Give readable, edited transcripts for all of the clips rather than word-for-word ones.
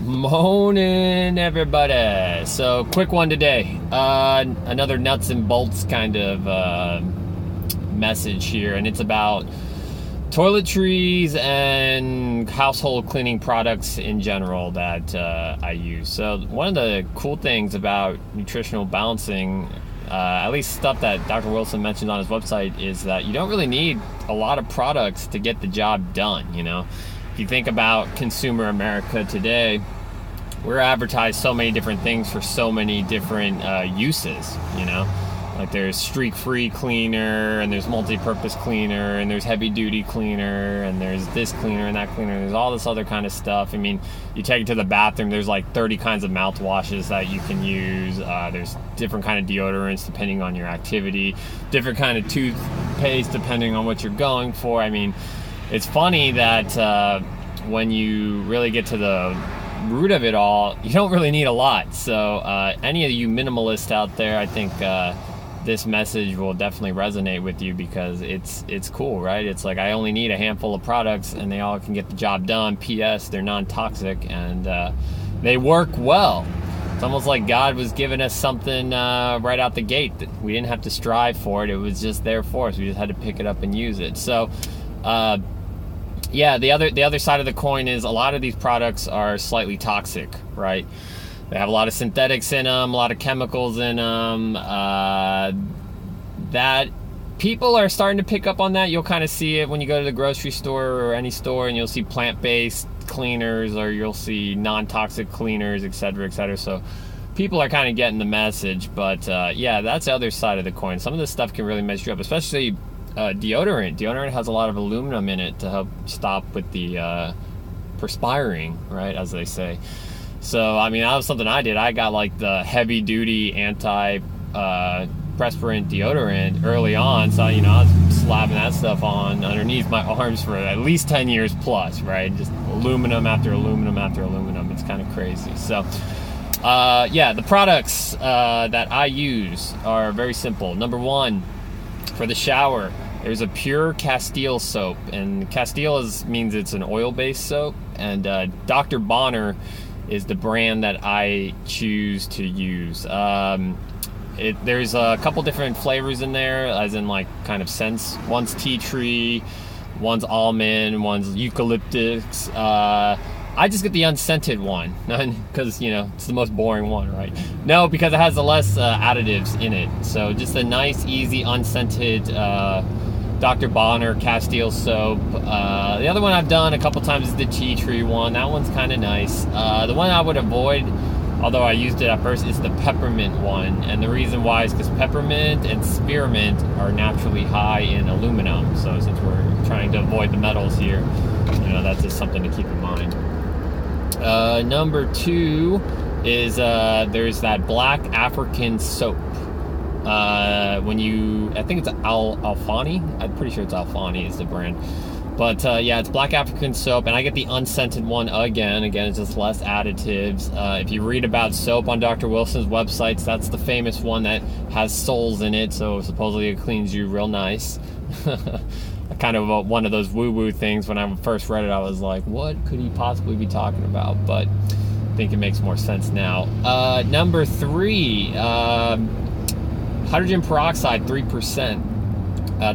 Morning, everybody. So, quick one today. Another nuts and bolts kind of message here, and it's about toiletries and household cleaning products in general that I use. So, one of the cool things about nutritional balancing, at least stuff that Dr. Wilson mentioned on his website, is that you don't really need a lot of products to get the job done, you know? If you think about consumer America today, we're advertised so many different things for so many different uses, you know? Like there's streak-free cleaner, and there's multi-purpose cleaner, and there's heavy-duty cleaner, and there's this cleaner and that cleaner. There's all this other kind of stuff. I mean, you take it to the bathroom, there's like 30 kinds of mouthwashes that you can use. There's different kind of deodorants depending on your activity, different kind of toothpaste depending on what you're going for. I mean, it's funny that when you really get to the root of it all, you don't really need a lot. So any of you minimalists out there, I think this message will definitely resonate with you, because it's cool, right? It's like, I only need a handful of products and they all can get the job done. P.S. They're non-toxic and they work well. It's almost like God was giving us something right out the gate that we didn't have to strive for it. It was just there for us. We just had to pick it up and use it. So yeah, the other side of the coin is a lot of these products are slightly toxic, right? They have a lot of synthetics in them, a lot of chemicals in them. That people are starting to pick up on that. You'll kind of see it when you go to the grocery store or any store, and you'll see plant-based cleaners, or you'll see non-toxic cleaners, etc., etc. So people are kind of getting the message. But yeah, that's the other side of the coin. Some of this stuff can really mess you up, especially deodorant. Deodorant has a lot of aluminum in it to help stop with the perspiring, right, as they say. So, I mean, that was something I did. I got like the heavy-duty anti-perspirant deodorant early on. So, you know, I was slapping that stuff on underneath my arms for at least 10 years plus, right? Just aluminum after aluminum after aluminum. It's kind of crazy. So, yeah, the products that I use are very simple. Number one, for the shower, there's a pure Castile soap, and Castile means it's an oil-based soap, and Dr. Bonner is the brand that I choose to use. There's a couple different flavors in there, as in like kind of scents. One's tea tree, one's almond, one's eucalyptus. I just get the unscented one, because, you know, it's the most boring one, right? No, because it has the less additives in it. So just a nice, easy, unscented Dr. Bonner Castile soap. The other one I've done a couple times is the tea tree one. That one's kind of nice. The one I would avoid, although I used it at first, is the peppermint one. And the reason why is because peppermint and spearmint are naturally high in aluminum. So since we're trying to avoid the metals here, you know, that's just something to keep in mind. Number two is there's that black African soap. I think it's Alfani. I'm pretty sure it's Alfani is the brand. But yeah, it's black African soap, and I get the unscented one again. Again, it's just less additives. If you read about soap on Dr. Wilson's websites, that's the famous one that has souls in it, so supposedly it cleans you real nice. Kind of one of those woo-woo things. When I first read it, I was like, what could he possibly be talking about? But I think it makes more sense now. Number three, hydrogen peroxide 3%.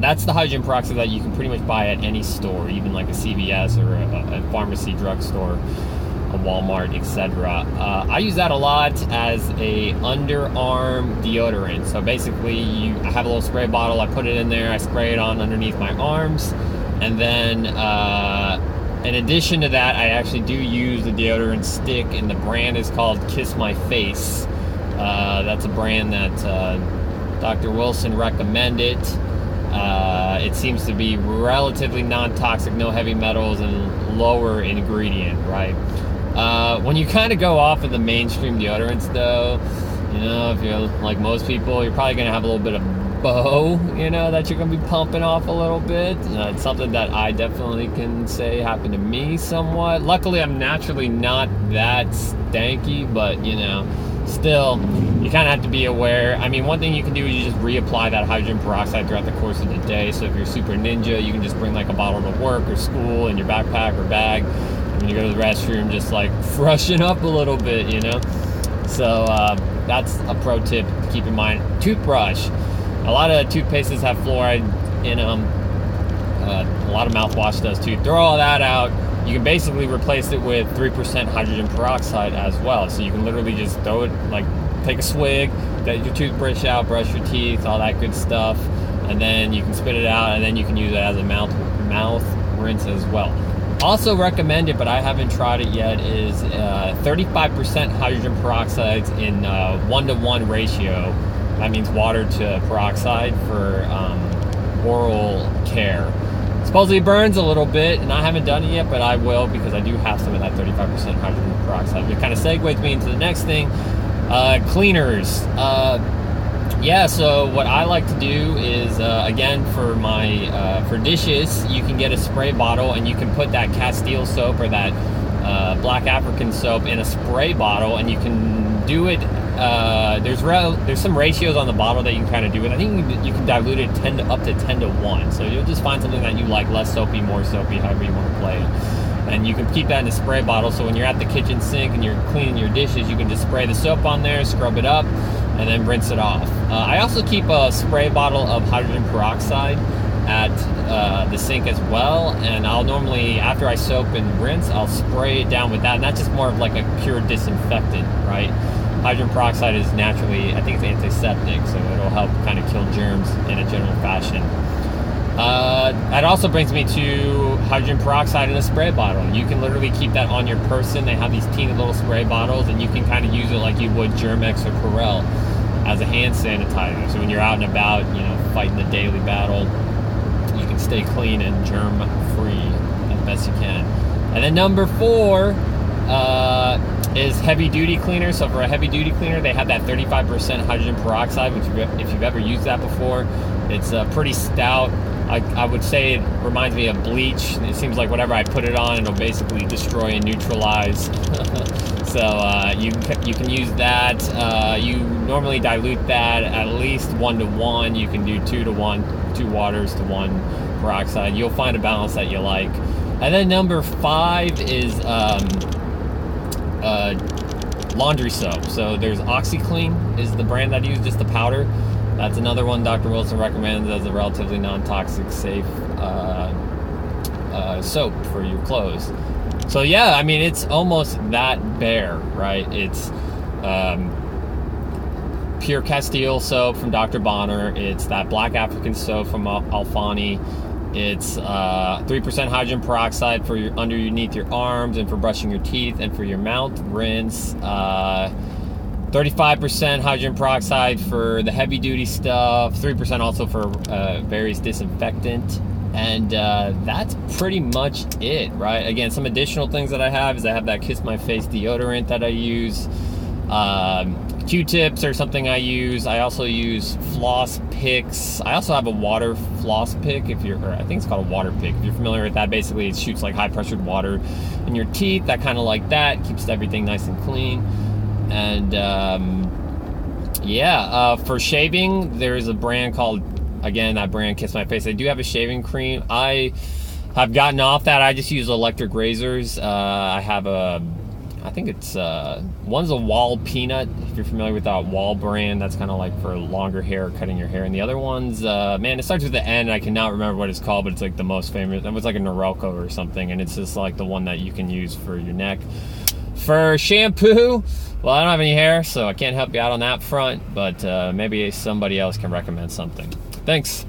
That's the hydrogen peroxide that you can pretty much buy at any store, even like a CVS or a pharmacy drugstore, a Walmart, etc. I use that a lot as a underarm deodorant. So basically, I have a little spray bottle, I put it in there, I spray it on underneath my arms, and then in addition to that, I actually do use the deodorant stick, and the brand is called Kiss My Face. That's a brand that Dr. Wilson recommended. It seems to be relatively non-toxic, no heavy metals, and lower ingredient, right? When you kind of go off of the mainstream deodorants, though, you know, if you're like most people, you're probably going to have a little bit of bow, you know, that you're going to be pumping off a little bit. It's something that I definitely can say happened to me somewhat. Luckily, I'm naturally not that stanky, but, you know, still, you kind of have to be aware. I mean, one thing you can do is you just reapply that hydrogen peroxide throughout the course of the day. So if you're super ninja, you can just bring like a bottle to work or school in your backpack or bag, when you go to the restroom, just like freshen up a little bit, you know. So that's a pro tip to keep in mind. Toothbrush. A lot of toothpastes have fluoride in them. A lot of mouthwash does too. Throw all that out. You can basically replace it with 3% hydrogen peroxide as well. So you can literally just throw it, like take a swig, get your toothbrush out, brush your teeth, all that good stuff, and then you can spit it out, and then you can use it as a mouth rinse as well. Also recommended, but I haven't tried it yet, is 35% hydrogen peroxide in 1-to-1 ratio. That means water to peroxide for oral care. Supposedly it burns a little bit, and I haven't done it yet, but I will, because I do have some of that 35% hydrogen peroxide. It kind of segues me into the next thing, cleaners. Yeah, so what I like to do is, again, for my for dishes, you can get a spray bottle, and you can put that Castile soap or that black African soap in a spray bottle, and you can do it. There's some ratios on the bottle that you can kind of do it. I think you can dilute it up to 10 to 1. So you'll just find something that you like, less soapy, more soapy, however you want to play it. And you can keep that in a spray bottle, so when you're at the kitchen sink and you're cleaning your dishes, you can just spray the soap on there, scrub it up, and then rinse it off. I also keep a spray bottle of hydrogen peroxide at the sink as well, and I'll normally, after I soap and rinse, I'll spray it down with that, and that's just more of like a pure disinfectant, right? Hydrogen peroxide is naturally, I think it's antiseptic, so it'll help kind of kill germs in a general fashion. That also brings me to hydrogen peroxide in a spray bottle. You can literally keep that on your person. They have these teeny little spray bottles, and you can kind of use it like you would Germ-X or Perel as a hand sanitizer. So when you're out and about, you know, fighting the daily battle, you can stay clean and germ-free as best you can. And then number 4 is heavy-duty cleaner. So for a heavy-duty cleaner, they have that 35% hydrogen peroxide, which if you've ever used that before, it's pretty stout. I would say it reminds me of bleach. It seems like whatever I put it on, it'll basically destroy and neutralize. So you can use that. You normally dilute that at least 1-to-1. You can do 2-to-1, 2 waters to 1 peroxide. You'll find a balance that you like. And then number 5 is laundry soap. So there's OxyClean is the brand that I use, just the powder. That's another one Dr. Wilson recommends as a relatively non-toxic, safe soap for your clothes. So yeah, I mean, it's almost that bare, right? It's pure Castile soap from Dr. Bonner. It's that black African soap from Alfani. It's 3% hydrogen peroxide for underneath your arms and for brushing your teeth, and for your mouth rinse. 35% hydrogen peroxide for the heavy duty stuff, 3% also for various disinfectant, and that's pretty much it, right? Again, some additional things that I have is I have that Kiss My Face deodorant that I use. Q-tips are something I use. I also use floss picks. I also have a water floss pick, I think it's called a water pick. If you're familiar with that, basically it shoots like high pressured water in your teeth. That kind of like that keeps everything nice and clean. And for shaving, there's a brand called, again, that brand Kiss My Face. They do have a shaving cream. I have gotten off that. I just use electric razors. I have I think it's one's a Wall Peanut, if you're familiar with that Wall brand. That's kind of like for longer hair, cutting your hair. And the other one's man, it starts with the N. I cannot remember what it's called, but it's like the most famous. It was like a Norelco or something, and it's just like the one that you can use for your neck. For shampoo, well, I don't have any hair, so I can't help you out on that front, but maybe somebody else can recommend something. Thanks.